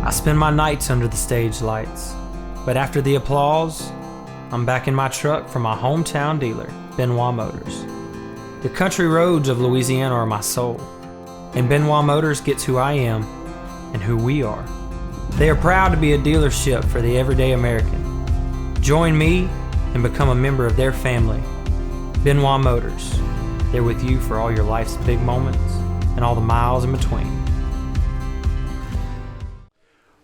I spend my nights under the stage lights, but after the applause, I'm back in my truck from my hometown dealer, Benoit Motors. The country roads of Louisiana are my soul, and Benoit Motors gets who I am and who we are. They are proud to be a dealership for the everyday American. Join me and become a member of their family. Benoit Motors. They're with you for all your life's big moments and all the miles in between.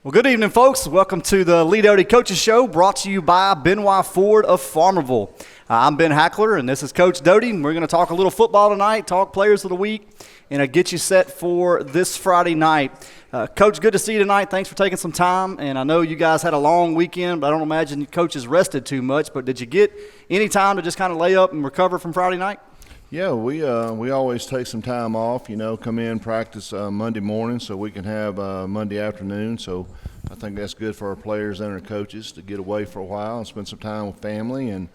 Well, good evening, folks. Welcome to the Lee Doty Coaches Show, brought to you by Benoit Ford of Farmerville. I'm Ben Hackler, and this is Coach Doty. We're going to talk a little football tonight, talk players of the week, and get you set for this Friday night. Coach, good to see you tonight. Thanks for taking some time. And I know you guys had a long weekend, but I don't imagine coaches rested too much. But did you get any time to just kind of lay up and recover from Friday night? Yeah, we always take some time off, come in, practice Monday morning so we can have Monday afternoon. So I think that's good for our players and our coaches to get away for a while and spend some time with family and,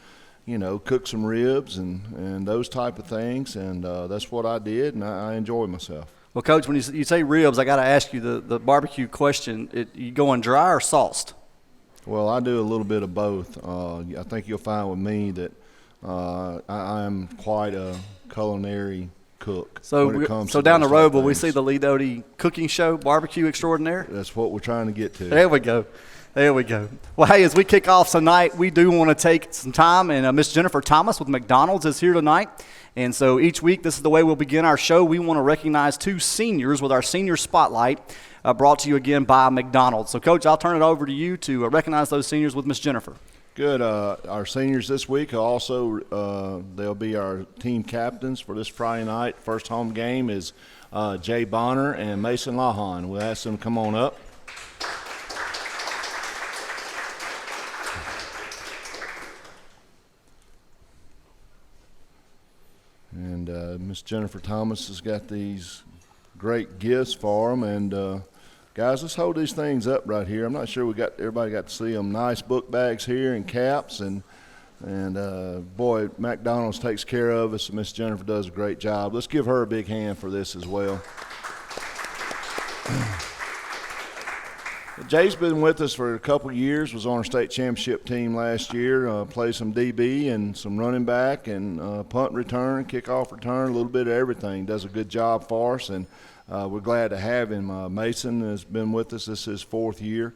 cook some ribs and those type of things. And that's what I did, and I enjoyed myself. Well, Coach, when you say ribs, I got to ask you the barbecue question. You going dry or sauced? Well, I do a little bit of both. I think you'll find with me that I'm quite a culinary cook. So down the road, will we see the Lee Doty cooking show, barbecue extraordinaire? That's what we're trying to get to. There we go. Well, hey, as we kick off tonight, we do want to take some time, and Miss Jennifer Thomas with McDonald's is here tonight. And so each week, this is the way we'll begin our show. We want to recognize two seniors with our Senior Spotlight, brought to you again by McDonald's. So, Coach, I'll turn it over to you to recognize those seniors with Miss Jennifer. Good. Our seniors this week also, they'll be our team captains for this Friday night. First home game is Jay Bonner and Mason Lahan. We'll ask them to come on up. And Miss Jennifer Thomas has got these great gifts for them. And guys, let's hold these things up right here. I'm not sure everybody got to see them. Nice book bags here and caps. And boy, McDonald's takes care of us. Miss Jennifer does a great job. Let's give her a big hand for this as well. Jay's been with us for a couple of years, was on our state championship team last year, played some DB and some running back and punt return, kickoff return, a little bit of everything. Does a good job for us, and we're glad to have him. Mason has been with us. This is his fourth year.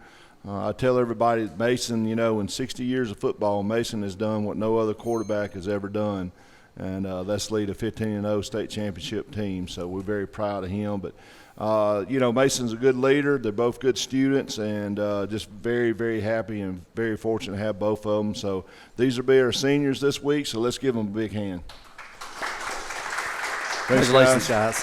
I tell everybody that Mason, in 60 years of football, Mason has done what no other quarterback has ever done, and that's lead a 15-0 state championship team. So we're very proud of him. But Mason's a good leader. They're both good students, and just very, very happy and very fortunate to have both of them. So these will be our seniors this week, so let's give them a big hand. Congratulations, guys.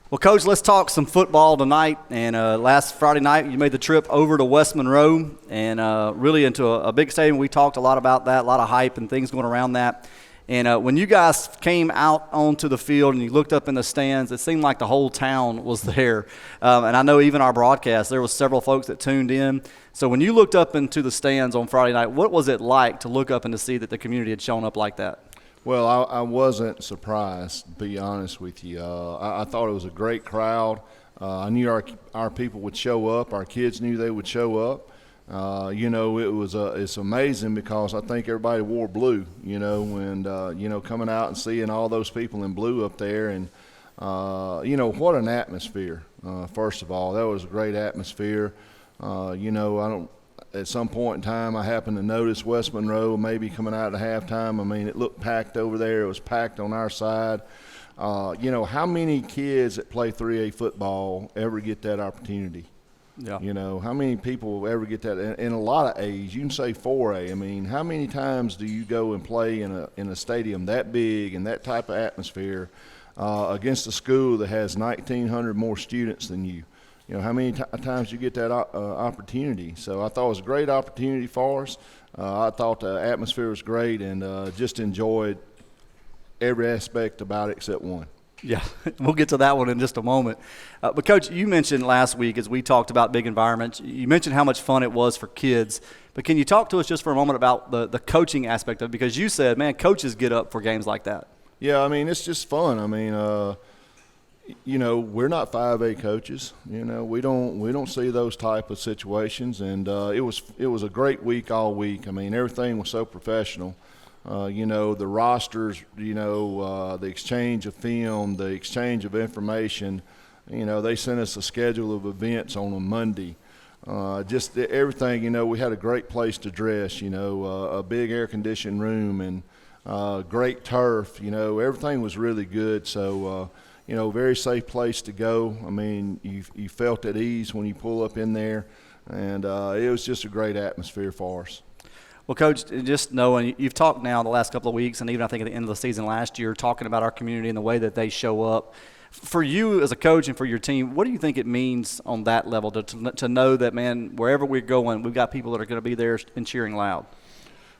Well, Coach, let's talk some football tonight. And last Friday night, you made the trip over to West Monroe and really into a big stadium. We talked a lot about that, a lot of hype and things going around that. And when you guys came out onto the field and you looked up in the stands, it seemed like the whole town was there. And I know even our broadcast, there was several folks that tuned in. So when you looked up into the stands on Friday night, what was it like to look up and to see that the community had shown up like that? Well, I wasn't surprised, to be honest with you. I thought it was a great crowd. I knew our people would show up. Our kids knew they would show up. It's amazing because I think everybody wore blue, and coming out and seeing all those people in blue up there, and what an atmosphere. First of all, that was a great atmosphere. At some point in time, I happened to notice West Monroe maybe coming out at halftime. I mean, it looked packed over there. It was packed on our side. How many kids that play 3A football ever get that opportunity? Yeah. How many people ever get that? In a lot of A's, you can say 4A. I mean, how many times do you go and play in a stadium that big and that type of atmosphere against a school that has 1,900 more students than you? How many times you get that opportunity? So I thought it was a great opportunity for us. I thought the atmosphere was great and just enjoyed every aspect about it except one. Yeah, we'll get to that one in just a moment. But, Coach, you mentioned last week as we talked about big environments, you mentioned how much fun it was for kids. But can you talk to us just for a moment about the coaching aspect of it? Because you said, man, coaches get up for games like that. Yeah, I mean, it's just fun. I mean, we're not 5A coaches. We don't see those type of situations, and it was a great week all week. I mean, everything was so professional. The rosters, the exchange of film, the exchange of information. They sent us a schedule of events on a Monday. Just everything. We had a great place to dress. A big air-conditioned room and great turf. Everything was really good. So. Very safe place to go. I mean, you felt at ease when you pull up in there, and it was just a great atmosphere for us. Well, Coach, just knowing you've talked now the last couple of weeks, and even I think at the end of the season last year, talking about our community and the way that they show up. For you as a coach and for your team, what do you think it means on that level to know that, man, wherever we're going, we've got people that are going to be there and cheering loud?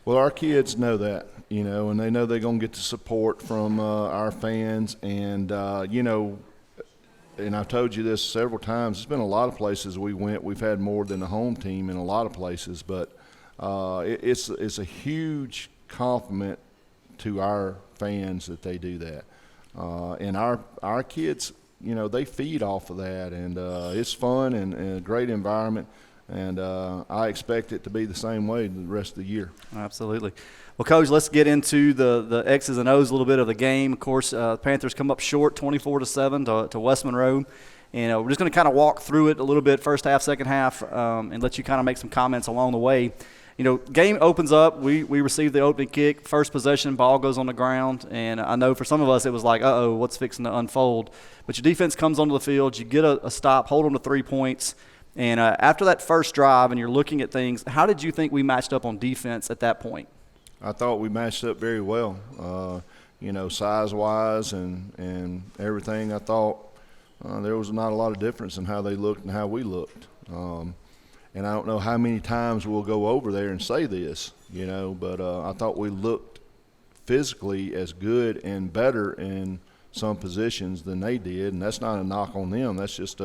Well, our kids know that, and they know they're going to get the support from our fans. And, and I've told you this several times, there's been a lot of places we went. We've had more than a home team in a lot of places. But it's a huge compliment to our fans that they do that. And our kids, they feed off of that. And it's fun and a great environment. And I expect it to be the same way the rest of the year. Absolutely. Well, Coach, let's get into the X's and O's a little bit of the game. Of course, Panthers come up short 24-7 to West Monroe. And we're just going to kind of walk through it a little bit, first half, second half, and let you kind of make some comments along the way. Game opens up. We receive the opening kick. First possession, ball goes on the ground. And I know for some of us it was like, uh-oh, what's fixing to unfold? But your defense comes onto the field. You get a stop, hold on to 3 points. And after that first drive and you're looking at things, how did you think we matched up on defense at that point? I thought we matched up very well, size-wise and everything. I thought there was not a lot of difference in how they looked and how we looked. And I don't know how many times we'll go over there and say this, but I thought we looked physically as good and better in some positions than they did. And that's not a knock on them. That's just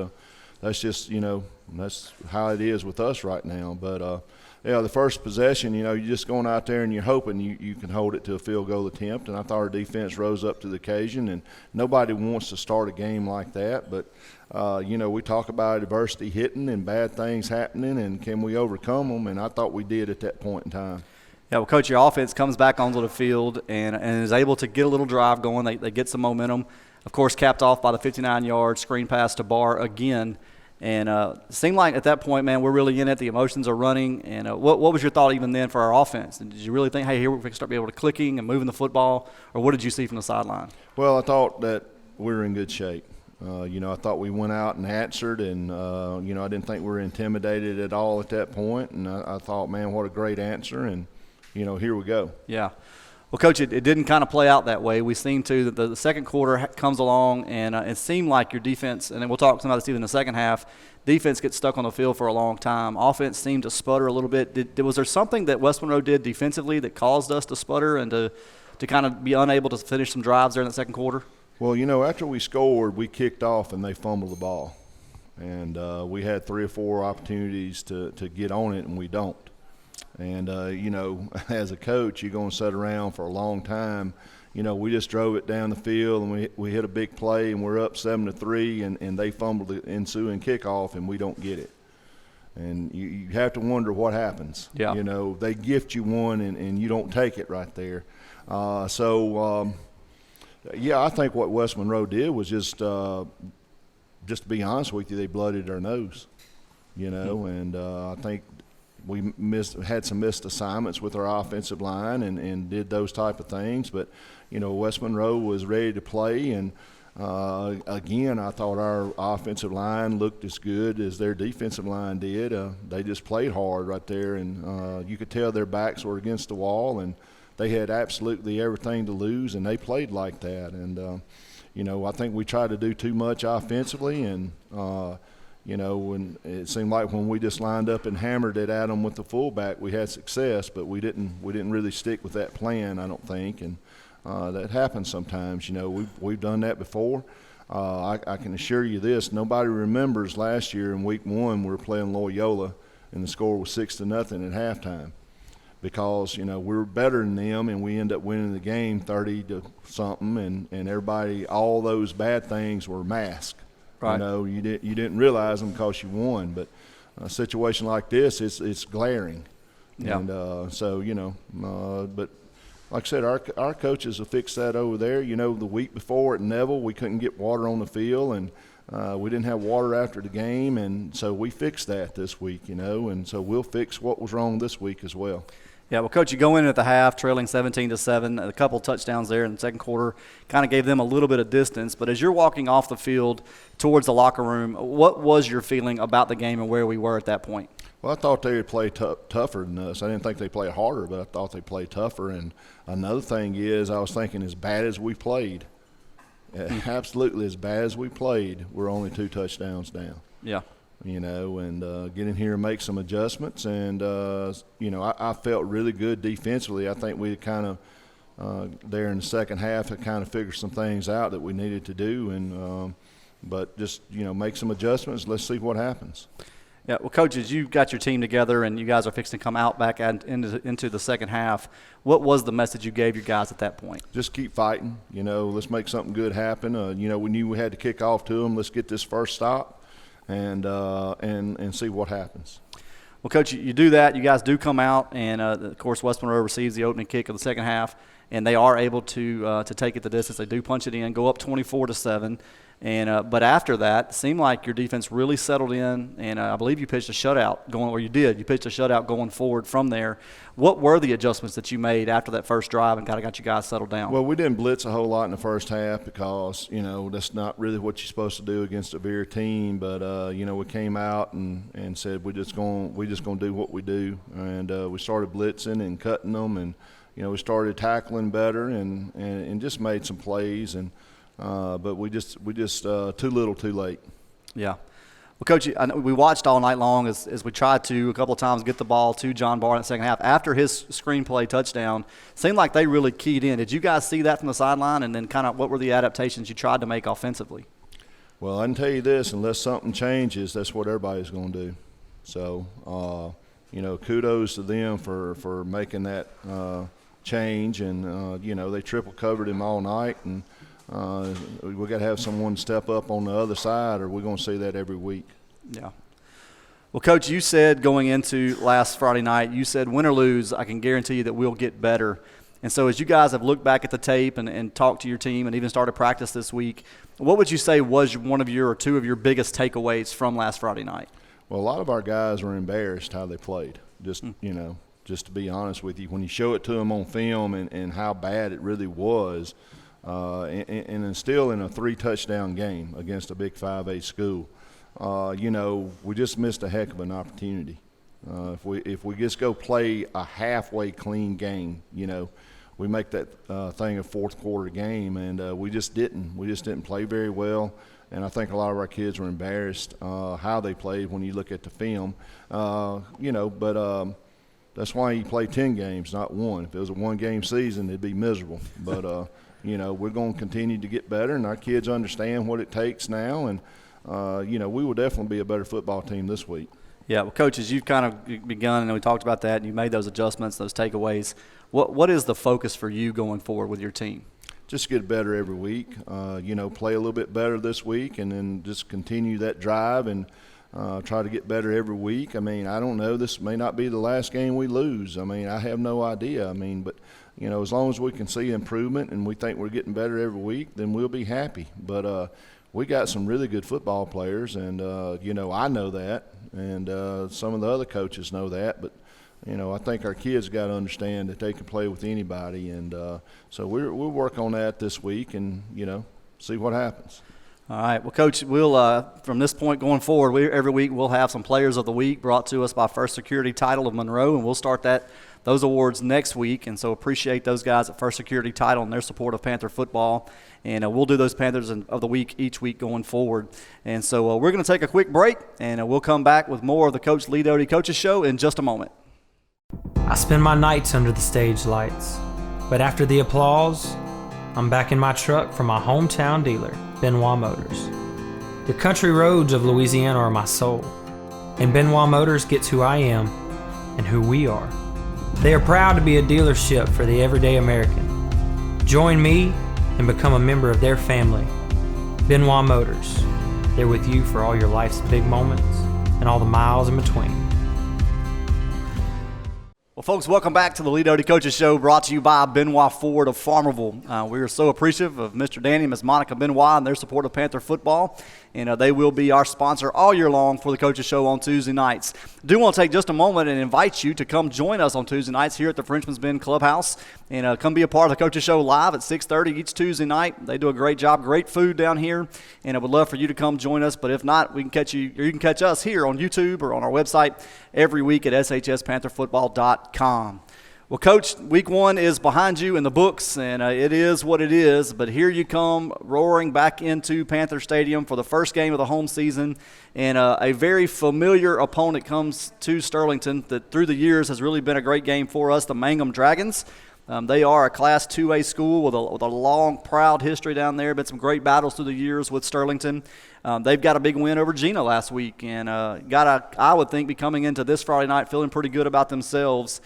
that's how it is with us right now. But, the first possession, you're just going out there and you're hoping you can hold it to a field goal attempt. And I thought our defense rose up to the occasion, and nobody wants to start a game like that. But, we talk about adversity hitting and bad things happening, and can we overcome them? And I thought we did at that point in time. Yeah, well, Coach, your offense comes back onto the field and is able to get a little drive going. They get some momentum. Of course, capped off by the 59-yard screen pass to Barr again. And it seemed like at that point, man, we're really in it. The emotions are running. And what was your thought even then for our offense? And did you really think, hey, here we can start being able to clicking and moving the football? Or what did you see from the sideline? Well, I thought that we were in good shape. I thought we went out and answered, and, I didn't think we were intimidated at all at that point. And I thought, man, what a great answer. And, here we go. Yeah. Well, Coach, it didn't kind of play out that way. We seemed to that the second quarter comes along, and it seemed like your defense, and then we'll talk about this even in the second half, defense gets stuck on the field for a long time. Offense seemed to sputter a little bit. Was there something that West Monroe did defensively that caused us to sputter and to kind of be unable to finish some drives there in the second quarter? Well, after we scored, we kicked off and they fumbled the ball. And we had 3 or 4 opportunities to get on it, and we don't. And, as a coach, you're going to sit around for a long time. We just drove it down the field, and we hit a big play, and we're up 7-3, and they fumbled the ensuing kickoff, and we don't get it. And you have to wonder what happens. Yeah. They gift you one, and you don't take it right there. I think what West Monroe did was just to be honest with you, they blooded our nose, and I think we had some missed assignments with our offensive line and did those type of things. But, West Monroe was ready to play. And, again, I thought our offensive line looked as good as their defensive line did. They just played hard right there. And you could tell their backs were against the wall. And they had absolutely everything to lose, and they played like that. And, I think we tried to do too much offensively. And, when it seemed like when we just lined up and hammered it at them with the fullback, we had success, but we didn't really stick with that plan, I don't think, and that happens sometimes. We've done that before. I can assure you this: nobody remembers last year in week 1 we were playing Loyola, and the score was 6-0 at halftime. because, you know, we were better than them and we end up winning the game 30 to something, and everybody, all those bad things were masked. Right. You know, you didn't realize them because you won, but a situation like this, it's glaring. Yeah. And so, you know, but like I said, our coaches will fix that over there. You know, the week before at Neville, we couldn't get water on the field, and we didn't have water after the game, and so we fixed that this week, you know, and so we'll fix what was wrong this week as well. Yeah, well, Coach, you go in at the half trailing 17-7, a couple touchdowns there in the second quarter, kind of gave them a little bit of distance. But as you're walking off the field towards the locker room, what was your feeling about the game and where we were at that point? Well, I thought they would play tougher than us. I didn't think they played harder, but I thought they played tougher. And another thing is, I was thinking, as bad as we played, absolutely as bad as we played, we're only 2 touchdowns down. Yeah. You know, and get in here and make some adjustments. And, you know, I felt really good defensively. I think we kind of, there in the second half, had kind of figured some things out that we needed to do. And but just, you know, make some adjustments. Let's see what happens. Yeah, well, coaches, you got your team together and you guys are fixing to come out back into the second half. What was the message you gave your guys at that point? Just keep fighting. You know, let's make something good happen. You know, we knew we had to kick off to them. Let's get this first stop. And see what happens. Well, Coach, you do that. You guys do come out, and of course, West Monroe receives the opening kick of the second half, and they are able to take it the distance. They do punch it in, go up 24-7, and but after that, it seemed like your defense really settled in, and I believe you pitched a shutout going, or you did. You pitched a shutout going forward from there. What were the adjustments that you made after that first drive and kind of got you guys settled down? Well, we didn't blitz a whole lot in the first half because, you know, that's not really what you're supposed to do against a bigger team. But you know, we came out and said we're just going to do what we do, and we started blitzing and cutting them, and you know, we started tackling better and just made some plays, and but we just too little, too late. Yeah. Well, Coach, I know we watched all night long as we tried to a couple of times get the ball to John Barr in the second half. After his screenplay touchdown, seemed like they really keyed in. Did you guys see that from the sideline, and then kind of what were the adaptations you tried to make offensively? Well, I can tell you this, unless something changes, that's what everybody's going to do. So, you know, kudos to them for making that change. And, you know, they triple covered him all night, and we got to have someone step up on the other side, or we're going to see that every week. Yeah. Well, Coach, you said going into last Friday night, you said win or lose, I can guarantee you that we'll get better. And so as you guys have looked back at the tape and talked to your team and even started practice this week, what would you say was one of your or two of your biggest takeaways from last Friday night? Well, a lot of our guys were embarrassed how they played. Just, you know, just to be honest with you, when you show it to them on film and how bad it really was, and still in a 3-touchdown game against a big 5A school, you know, we just missed a heck of an opportunity. If we just go play a halfway clean game, you know, we make that thing a fourth quarter game, and we just didn't. We just didn't play very well, and I think a lot of our kids were embarrassed how they played when you look at the film. You know, but that's why you play 10 games, not one. If it was a one-game season, it'd be miserable. But you know, we're going to continue to get better, and our kids understand what it takes now, and you know, we will definitely be a better football team this week. Yeah, well, coaches, you've kind of begun, and we talked about that, and you made those adjustments, those takeaways. What is the focus for you going forward with your team? Just get better every week. You know, play a little bit better this week, and then just continue that drive and try to get better every week. I mean, I don't know. This may not be the last game we lose. I mean, I have no idea. I mean, but, you know, as long as we can see improvement and we think we're getting better every week, then we'll be happy. But we got some really good football players, and, you know, I know that, and some of the other coaches know that. But, you know, I think our kids got to understand that they can play with anybody. And so we'll work on that this week and, you know, see what happens. All right. Well, Coach, we'll from this point going forward, every week we'll have some Players of the Week brought to us by First Security Title of Monroe, and we'll start those awards next week. And so appreciate those guys at First Security Title and their support of Panther football. And we'll do those Panthers of the Week each week going forward. And so we're going to take a quick break, and we'll come back with more of the Coach Lee Doty Coaches Show in just a moment. I spend my nights under the stage lights, but after the applause, I'm back in my truck from my hometown dealer, Benoit Motors. The country roads of Louisiana are my soul, and Benoit Motors gets who I am and who we are. They are proud to be a dealership for the everyday American. Join me and become a member of their family. Benoit Motors. They're with you for all your life's big moments and all the miles in between. Well, folks, welcome back to the Lee Doty Coaches Show, brought to you by Benoit Ford of Farmerville. We are so appreciative of Mr. Danny and Ms. Monica Benoit and their support of Panther football, and they will be our sponsor all year long for the Coaches Show on Tuesday nights. I do want to take just a moment and invite you to come join us on Tuesday nights here at the Frenchman's Bend Clubhouse, and come be a part of the Coaches Show live at 6:30 each Tuesday night. They do a great job, great food down here, and I would love for you to come join us. But if not, we can catch you, or you can catch us here on YouTube or on our website every week at shspantherfootball.com. Well, Coach, week one is behind you in the books, and it is what it is. But here you come roaring back into Panther Stadium for the first game of the home season, and a very familiar opponent comes to Sterlington that through the years has really been a great game for us, the Mangham Dragons. They are a Class 2A school with a long, proud history down there. Been some great battles through the years with Sterlington. They've got a big win over Gina last week, and I would think, be coming into this Friday night feeling pretty good about themselves.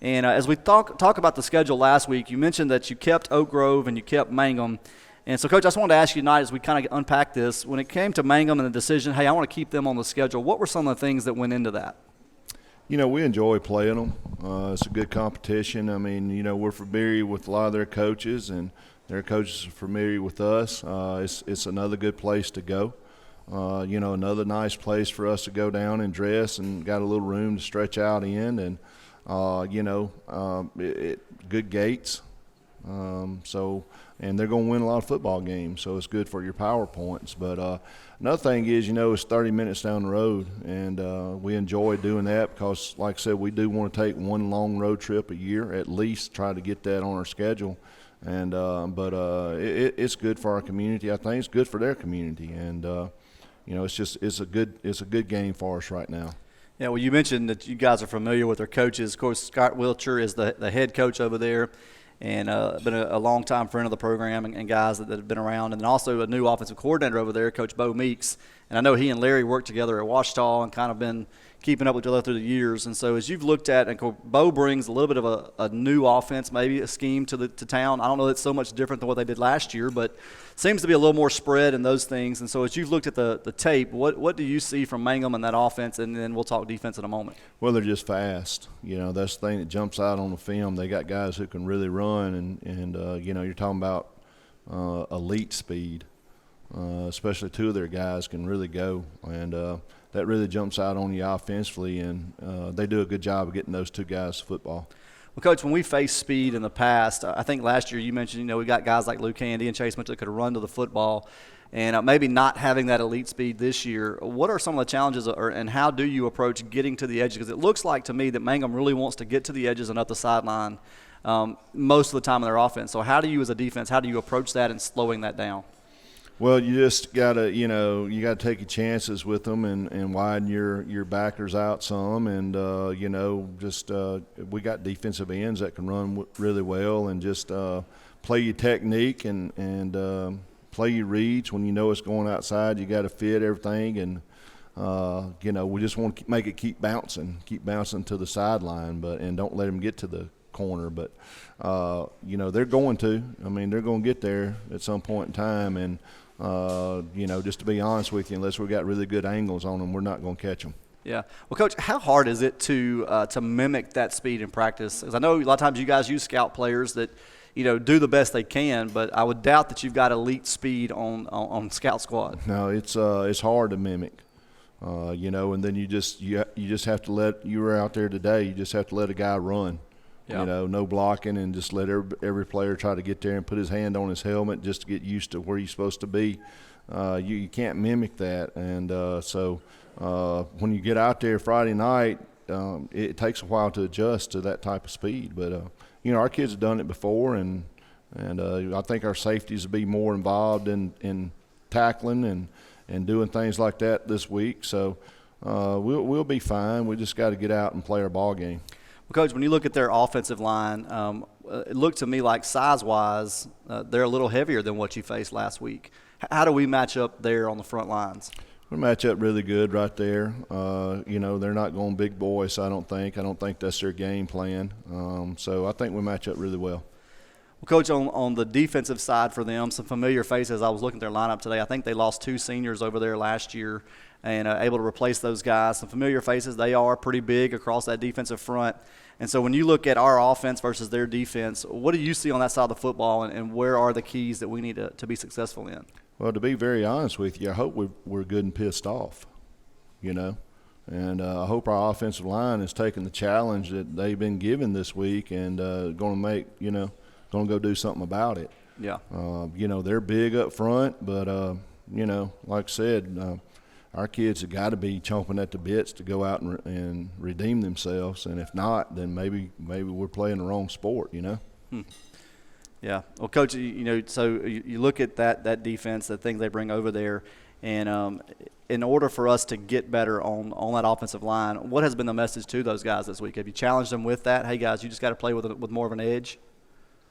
And as we talk about the schedule last week, you mentioned that you kept Oak Grove and you kept Mangham. And so, Coach, I just wanted to ask you tonight, as we kind of unpack this, when it came to Mangham and the decision, hey, I want to keep them on the schedule, what were some of the things that went into that? You know, we enjoy playing them. It's a good competition. I mean, you know, we're familiar with a lot of their coaches, and their coaches are familiar with us. It's another good place to go. You know, another nice place for us to go down and dress, and got a little room to stretch out in, and good gates. And they're going to win a lot of football games, so it's good for your power points. But another thing is, you know, it's 30 minutes down the road, and we enjoy doing that because, like I said, we do want to take one long road trip a year, at least try to get that on our schedule. And it's good for our community. I think it's good for their community, and you know, it's a good game for us right now. Yeah, well, you mentioned that you guys are familiar with their coaches. Of course, Scott Wiltshire is the head coach over there, and been a long-time friend of the program, and guys that have been around. And then also a new offensive coordinator over there, Coach Bo Meeks. And I know he and Larry worked together at Ouachita and kind of been keeping up with each other through the years. And so as you've looked at, and Bo brings a little bit of a new offense, maybe a scheme to town. I don't know that it's so much different than what they did last year, but seems to be a little more spread in those things. And so as you've looked at the tape, what do you see from Mangham and that offense? And then we'll talk defense in a moment. Well, they're just fast. You know, that's the thing that jumps out on the film. They got guys who can really run, and you know, you're talking about elite speed. Especially two of their guys can really go, and that really jumps out on you offensively, and they do a good job of getting those two guys to football. Well, Coach, when we faced speed in the past, I think last year you mentioned, you know, we got guys like Luke Candy and Chase Mitchell that could run to the football, and maybe not having that elite speed this year. What are some of the challenges, and how do you approach getting to the edges? Because it looks like to me that Mangham really wants to get to the edges and up the sideline most of the time in their offense. So how do you, as a defense, how do you approach that and slowing that down? Well, you just gotta, you know, you gotta take your chances with them and widen your backers out some, and you know, just we got defensive ends that can run really well, and just play your technique and play your reads. When you know it's going outside, you got to fit everything, and you know, we just want to make it keep bouncing to the sideline, and don't let them get to the corner. But you know, they're going to. I mean, they're going to get there at some point in time, and you know, just to be honest with you, unless we got really good angles on them, we're not going to catch them. Yeah. Well, Coach, how hard is it to mimic that speed in practice? Because I know a lot of times you guys use scout players that, you know, do the best they can, but I would doubt that you've got elite speed on scout squad. No, it's hard to mimic. You know, and then you just have to let, you were out there today, you just have to let a guy run. Yeah. You know, no blocking, and just let every player try to get there and put his hand on his helmet just to get used to where he's supposed to be. You can't mimic that, and so when you get out there Friday night, it takes a while to adjust to that type of speed. But you know, our kids have done it before, and I think our safeties will be more involved in tackling and doing things like that this week. So we'll be fine. We just got to get out and play our ball game. Well, Coach, when you look at their offensive line, it looked to me like size-wise they're a little heavier than what you faced last week. How do we match up there on the front lines? We match up really good right there. They're not going big boy, so I don't think that's their game plan. So I think we match up really well. Well, Coach, on the defensive side for them, some familiar faces. I was looking at their lineup today. I think they lost 2 seniors over there last year and able to replace those guys. Some familiar faces. They are pretty big across that defensive front. And so when you look at our offense versus their defense, what do you see on that side of the football, and where are the keys that we need to be successful in? Well, to be very honest with you, I hope we're good and pissed off, and I hope our offensive line is taking the challenge that they've been given this week and going to go do something about it. Yeah. They're big up front, but like I said, our kids have got to be chomping at the bits to go out and redeem themselves, and if not, then maybe we're playing the wrong sport, Yeah. Well, Coach, so you look at that defense, the things they bring over there, and in order for us to get better on that offensive line, what has been the message to those guys this week? Have you challenged them with that? Hey, guys, you just got to play with more of an edge?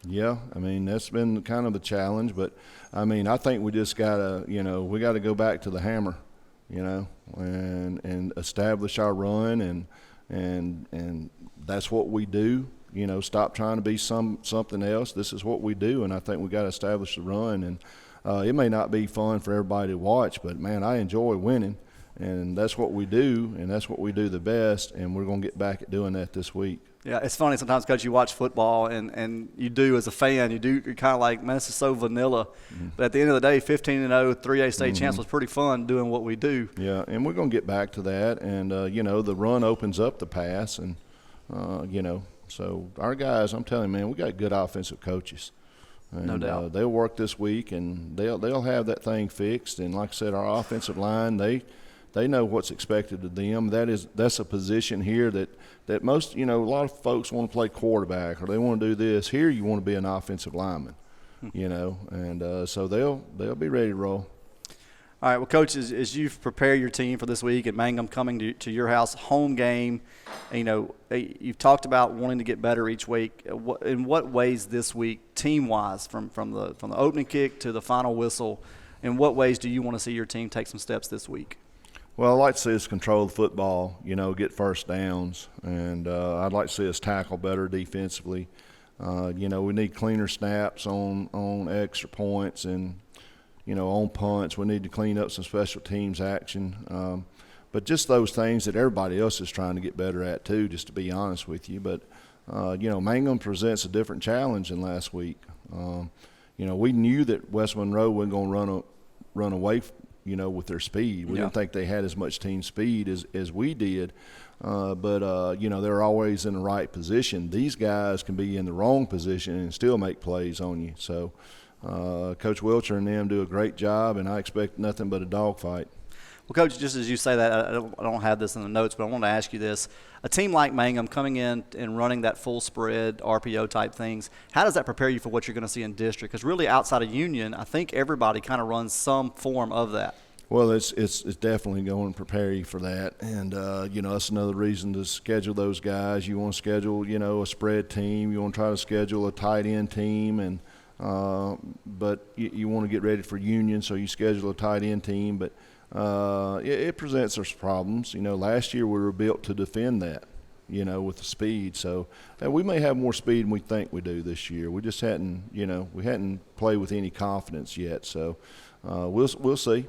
Yeah, that's been kind of the challenge, but, I think we just got to, we got to go back to the hammer, and establish our run, and that's what we do. Stop trying to be something else. This is what we do, and I think we got to establish the run. And it may not be fun for everybody to watch, but man, I enjoy winning, and that's what we do, and that's what we do the best. And we're going to get back at doing that this week. Yeah, it's funny sometimes, Coach, you watch football, and you do as a fan, you're kind of like, man, this is so vanilla. Mm-hmm. But at the end of the day, 15-0, 3A state champs was pretty fun doing what we do. Yeah, and we're going to get back to that. And the run opens up the pass, and So our guys, I'm telling you, man, we got good offensive coaches. And, no doubt. They'll work this week, and they'll have that thing fixed. And like I said, our offensive line, they know what's expected of them. That's a position here that most, a lot of folks want to play quarterback or they want to do this. Here you want to be an offensive lineman, and so they'll be ready to roll. All right, well, Coach, as you prepare your team for this week and Mangham coming to your house, home game, you've talked about wanting to get better each week. In what ways this week, team-wise, from the opening kick to the final whistle, in what ways do you want to see your team take some steps this week? Well, I'd like to see us control the football, get first downs, and I'd like to see us tackle better defensively. We need cleaner snaps on extra points and on punts. We need to clean up some special teams action. But just those things that everybody else is trying to get better at too, just to be honest with you. But, Mangham presents a different challenge than last week. We knew that West Monroe wasn't going to run away, with their speed. We didn't think they had as much team speed as we did. But they're always in the right position. These guys can be in the wrong position and still make plays on you. So, Coach Wilcher and them do a great job, and I expect nothing but a dogfight. Well, Coach, just as you say that, I don't have this in the notes, but I want to ask you this. A team like Mangham coming in and running that full spread, RPO type things, how does that prepare you for what you're going to see in district? Because really outside of Union, I think everybody kind of runs some form of that. Well, it's definitely going to prepare you for that. And, that's another reason to schedule those guys. You want to schedule, a spread team. You want to try to schedule a tight end team. And but you want to get ready for Union, so you schedule a tight end team. But it presents us problems. Last year we were built to defend that, with the speed. So we may have more speed than we think we do this year. We just hadn't played with any confidence yet. So we'll see.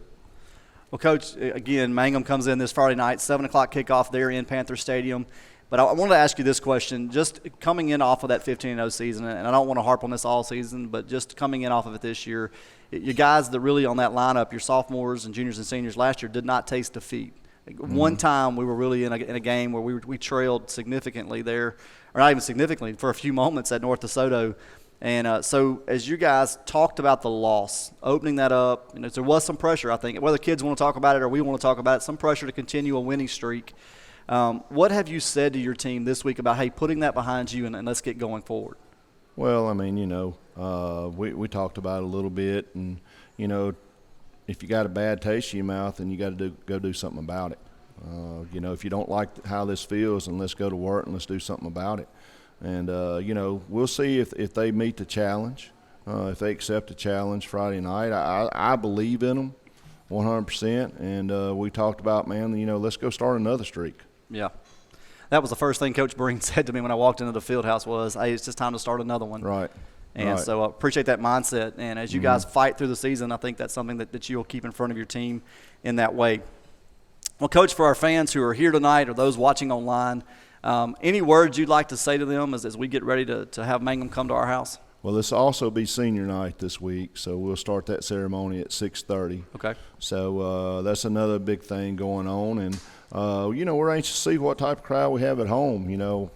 Well, Coach, again, Mangham comes in this Friday night, 7 o'clock kickoff there in Panther Stadium. But I wanted to ask you this question, just coming in off of that 15-0 season, and I don't want to harp on this all season, but just coming in off of it this year, you guys that really on that lineup, your sophomores and juniors and seniors last year did not taste defeat. Mm-hmm. One time we were really in a game where we trailed significantly there, or not even significantly, for a few moments at North DeSoto. And so as you guys talked about the loss, opening that up, there was some pressure, I think, whether kids want to talk about it or we want to talk about it, some pressure to continue a winning streak. What have you said to your team this week about, hey, putting that behind you and let's get going forward? Well, we talked about it a little bit, and, if you got a bad taste in your mouth, then you got to go do something about it. If you don't like how this feels, then let's go to work and let's do something about it. And, we'll see if they meet the challenge, if they accept the challenge Friday night. I believe in them. 100%. And we talked about, man, let's go start another streak. Yeah. That was the first thing Coach Breen said to me when I walked into the field house was, hey, it's just time to start another one. Right. And so I appreciate that mindset. And as you guys fight through the season, I think that's something that you'll keep in front of your team in that way. Well, Coach, for our fans who are here tonight or those watching online, any words you'd like to say to them as we get ready to have Mangham come to our house? Well, this will also be senior night this week, so we'll start that ceremony at 6:30. Okay. So that's another big thing going on. And, we're anxious to see what type of crowd we have at home.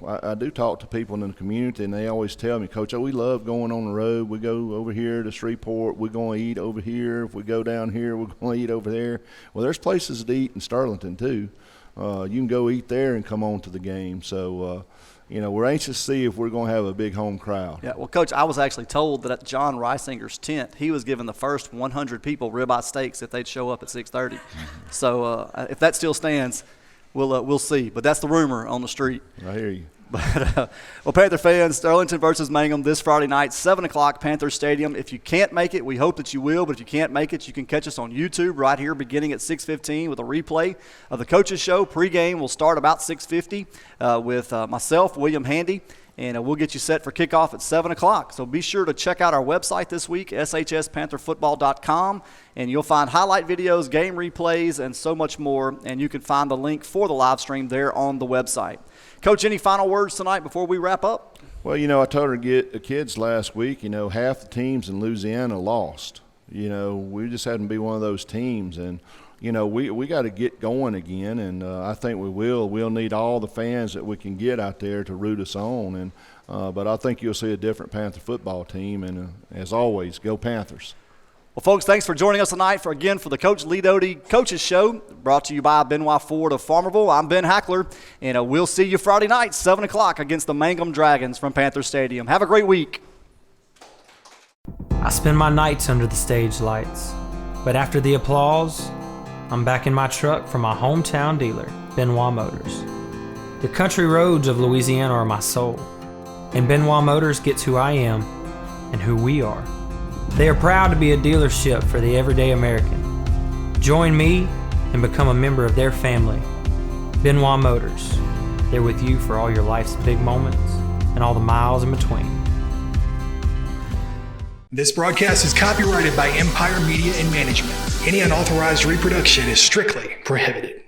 I do talk to people in the community, and they always tell me, Coach, we love going on the road. We go over here to Shreveport. We're going to eat over here. If we go down here, we're going to eat over there. Well, there's places to eat in Sterlington, too. You can go eat there and come on to the game. So, we're anxious to see if we're going to have a big home crowd. Yeah, well, Coach, I was actually told that at John Reisinger's tent, he was giving the first 100 people ribeye steaks if they'd show up at 6:30. So if that still stands, we'll see. But that's the rumor on the street. I hear you. But, well, Panther fans, Sterlington versus Mangham this Friday night, 7 o'clock, Panther Stadium. If you can't make it, we hope that you will. But if you can't make it, you can catch us on YouTube right here beginning at 6:15 with a replay of the Coaches Show. Pregame will start about 6:50 with myself, William Handy. And we'll get you set for kickoff at 7 o'clock. So be sure to check out our website this week, shspantherfootball.com, and you'll find highlight videos, game replays, and so much more. And you can find the link for the live stream there on the website. Coach, any final words tonight before we wrap up? Well, I told her the kids last week, half the teams in Louisiana lost. We just had to be one of those teams. And, we got to get going again, and I think we will. We'll need all the fans that we can get out there to root us on. And but I think you'll see a different Panther football team. And as always, go Panthers. Well, folks, thanks for joining us tonight for the Coach Lee Doty Coaches Show, brought to you by Benoit Ford of Farmerville. I'm Ben Hackler, and we'll see you Friday night, 7 o'clock, against the Mangham Dragons from Panther Stadium. Have a great week. I spend my nights under the stage lights, but after the applause, I'm back in my truck from my hometown dealer, Benoit Motors. The country roads of Louisiana are my soul, and Benoit Motors gets who I am and who we are. They are proud to be a dealership for the everyday American. Join me and become a member of their family. Benoit Motors, they're with you for all your life's big moments and all the miles in between. This broadcast is copyrighted by Empire Media and Management. Any unauthorized reproduction is strictly prohibited.